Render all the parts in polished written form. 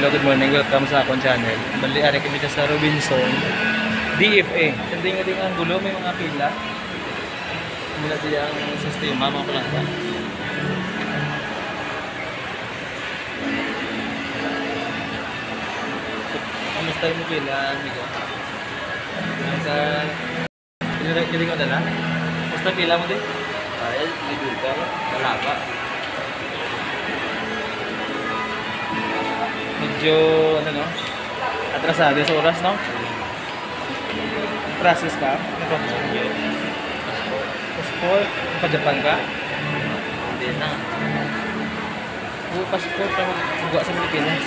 hello, good morning. Welcome sa akong channel. Bali, ari kami sa Robinson DFA. Hindi nga din ang gulo, may mga pila. Mula din ang sistema, mga palangka. Kamusta yung pila, amigo? Sa... Hindi ko dala? Kamusta pila mo din? Ay, libur ka. Wala pa. Medyo, ano no? Atrasado sa oras, no? Process ka? Ano pa? Passport? Pa-Japan ka? Hindi na. Passport ka magbuwa sa Pilipinas.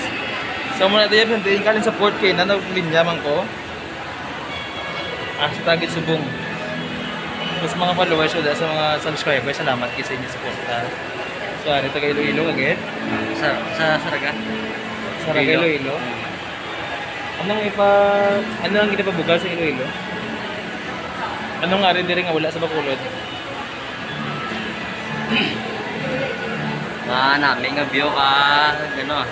So muna tayo, hantiin ka rin sa port kayo na linyaman ko. Hashtag Subong. Tapos mga followers ko sa mga subscribers, salamat kayo sa inyo support. So ano ito kay Iloilo agad? Sa Saraga. Sa Iloilo. Ano ang ginapabugal sa Iloilo? Anong nga rin nga wala sa Bacolod? Namin nga view ka, gano'n.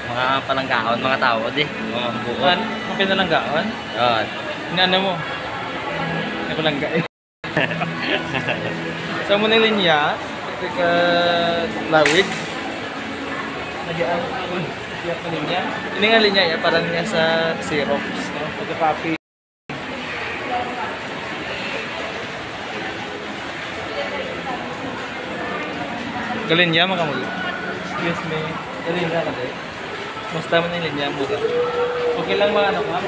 Mga palangkaon, mga tao, di. Mga buko. Ang pinalanggaon? Yan. Ano mo? May palangga eh. So muna yung linya, ka lawid. Nagyaan na linya. Ini nga linya ya, parang niya sa Xerox, no? Pagka-copy. Galinya mga kamuli. Excuse me. Galinya ka din. Musta mo na yung linya mo? Okay lang mga ano ka?